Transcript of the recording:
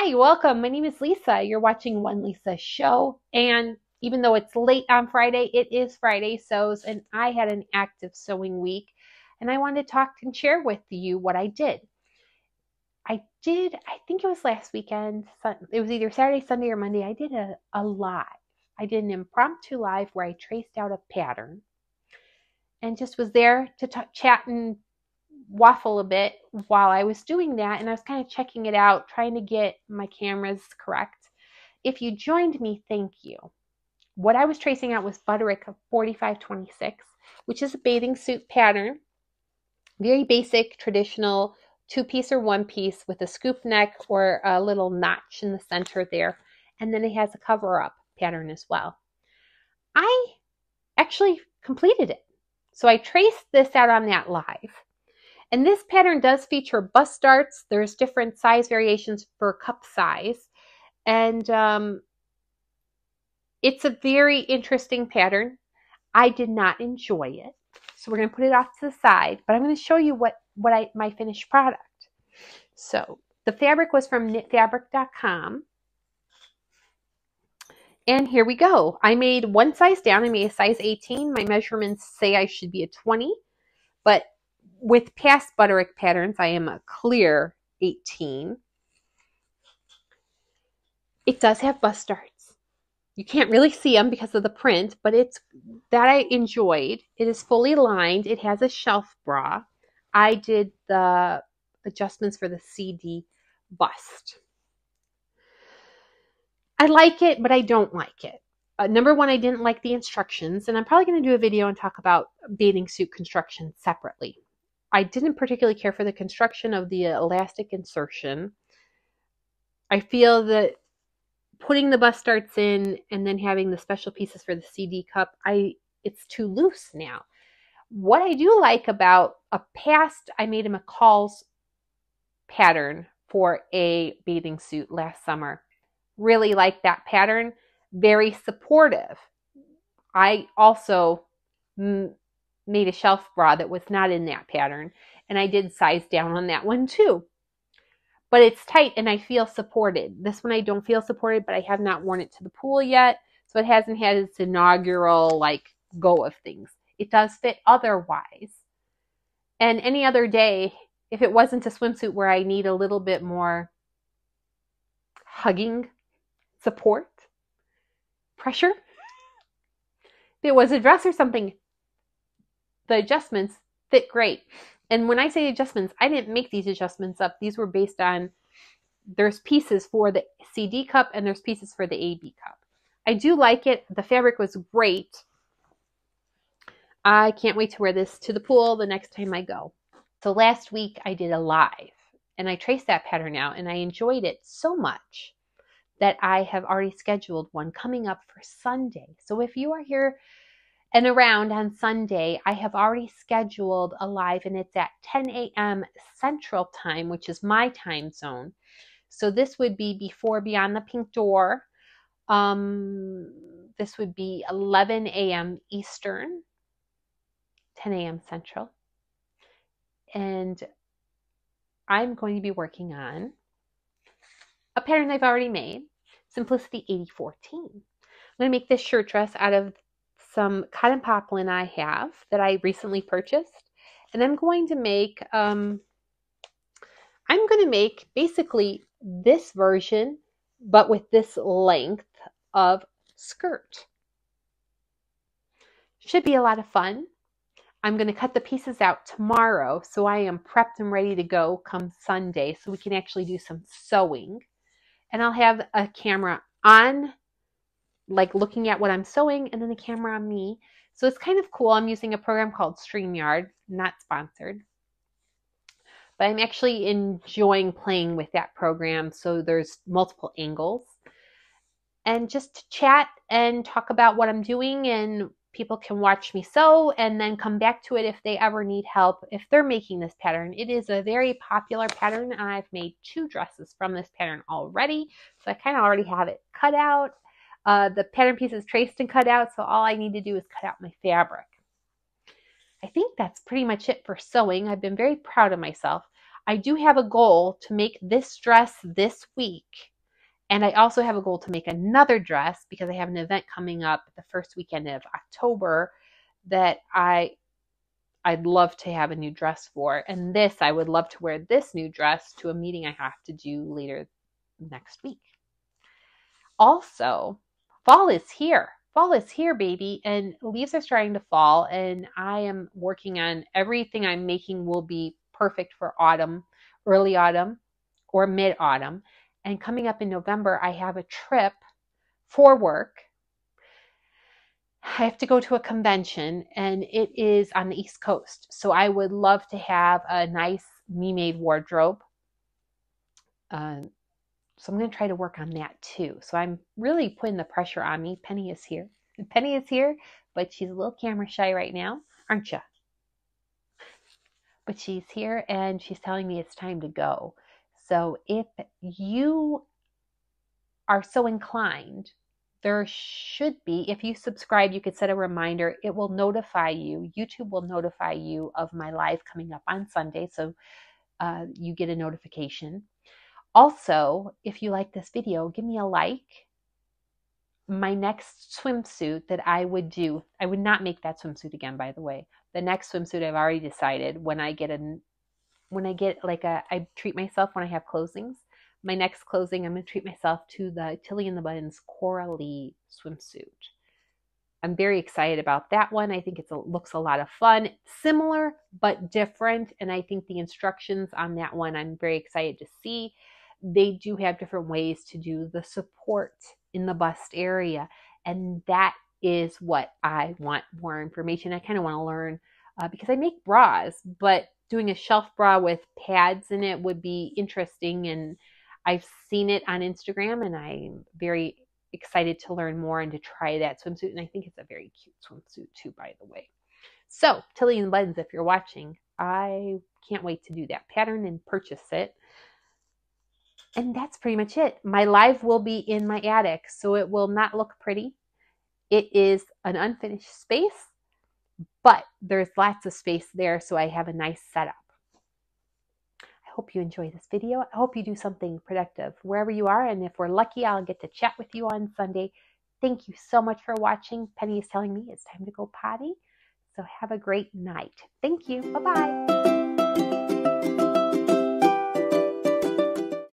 Hi, welcome. My name is Lisa. You're watching One Lisa Show. And even though it's late on Friday, it is Friday sews, and I had an active sewing week. And I wanted to talk and share with you what I did. I think it was last weekend. It was either Saturday, Sunday, or Monday. I did a live. I did an impromptu live where I traced out a pattern and just was there to chat and waffle a bit while I was doing that, and I was kind of checking it out, trying to get my cameras correct. If you joined me, thank you. What I was tracing out was Butterick B4526, which is a bathing suit pattern. Very basic, traditional two-piece or one-piece with a scoop neck or a little notch in the center there. And then it has a cover-up pattern as well. I actually completed it. So I traced this out on that live. And this pattern does feature bust darts. There's different size variations for cup size. And it's a very interesting pattern. I did not enjoy it. So we're going to put it off to the side. But I'm going to show you my finished product. So the fabric was from knitfabric.com. And here we go. I made one size down. I made a size 18. My measurements say I should be a 20. But with past Butterick patterns, I am a clear 18. It does have bust darts. You can't really see them because of the print, but it's that I enjoyed. It is fully lined. It has a shelf bra. I did the adjustments for the CD bust. I like it, but I don't like it. Number one, I didn't like the instructions, and I'm probably going to do a video and talk about bathing suit construction separately. I didn't particularly care for the construction of the elastic insertion. I feel that putting the bust darts in and then having the special pieces for the CD cup, it's too loose now. What I do like about I made a McCall's pattern for a bathing suit last summer. Really like that pattern. Very supportive. I also made a shelf bra that was not in that pattern, and I did size down on that one too. But it's tight and I feel supported. This one I don't feel supported, but I have not worn it to the pool yet, so it hasn't had its inaugural go of things. It does fit otherwise. And any other day, if it wasn't a swimsuit where I need a little bit more hugging support, pressure, if it was a dress or something, the adjustments fit great. And when I say adjustments, I didn't make these adjustments up. These were based on, there's pieces for the CD cup and there's pieces for the AB cup. I do like it. The fabric was great. I can't wait to wear this to the pool the next time I go. So last week I did a live and I traced that pattern out and I enjoyed it so much that I have already scheduled one coming up for Sunday. So if you are here and around on Sunday, I have already scheduled a live, and it's at 10 a.m. Central Time, which is my time zone. So this would be before Beyond the Pink Door. This would be 11 a.m. Eastern, 10 a.m. Central. And I'm going to be working on a pattern I've already made, Simplicity 8014. I'm going to make this shirt dress out of some cotton poplin I have that I recently purchased, and I'm going to make basically this version, but with this length of skirt. Should be a lot of fun. I'm going to cut the pieces out tomorrow, so I am prepped and ready to go come Sunday, so we can actually do some sewing. And I'll have a camera on, looking at what I'm sewing, and then the camera on me. So it's kind of cool. I'm using a program called StreamYard, not sponsored. But I'm actually enjoying playing with that program. So there's multiple angles. And just to chat and talk about what I'm doing, and people can watch me sew and then come back to it if they ever need help, if they're making this pattern. It is a very popular pattern, and I've made 2 dresses from this pattern already. So I kind of already have it cut out. The pattern piece is traced and cut out, so all I need to do is cut out my fabric. I think that's pretty much it for sewing. I've been very proud of myself. I do have a goal to make this dress this week And I also have a goal to make another dress because I have an event coming up the first weekend of October that I'd love to have a new dress for. And this, I would love to wear this new dress to a meeting I have to do later next week. Also, fall is here. Fall is here, baby, and leaves are starting to fall, and I am working on everything I'm making will be perfect for autumn, early autumn, or mid-autumn. And coming up in November, I have a trip for work. I have to go to a convention, and it is on the East Coast. So I would love to have a nice me-made wardrobe. So I'm going to try to work on that too. So I'm really putting the pressure on me. Penny is here. And Penny is here, but she's a little camera shy right now, aren't you? But she's here and she's telling me it's time to go. So if you are so inclined, there should be, if you subscribe, you could set a reminder. It will notify you. YouTube will notify you of my live coming up on Sunday. So you get a notification. Also, if you like this video, give me a like. My next swimsuit that I would do, I would not make that swimsuit again, by the way. The next swimsuit I've already decided I treat myself when I have closings. My next closing, I'm going to treat myself to the Tilly and the Buttons Coralie swimsuit. I'm very excited about that one. I think it looks a lot of fun, similar but different. And I think the instructions on that one, I'm very excited to see. They do have different ways to do the support in the bust area. And that is what I want more information. I kind of want to learn because I make bras, but doing a shelf bra with pads in it would be interesting. And I've seen it on Instagram and I'm very excited to learn more and to try that swimsuit. And I think it's a very cute swimsuit too, by the way. So Tilly and the Buttons, if you're watching, I can't wait to do that pattern and purchase it. And that's pretty much it. My live will be in my attic, so it will not look pretty. It is an unfinished space, but there's lots of space there, so I have a nice setup. I hope you enjoy this video. I hope you do something productive wherever you are, and if we're lucky, I'll get to chat with you on Sunday. Thank you so much for watching. Penny is telling me it's time to go potty, so have a great night. Thank you. Bye-bye.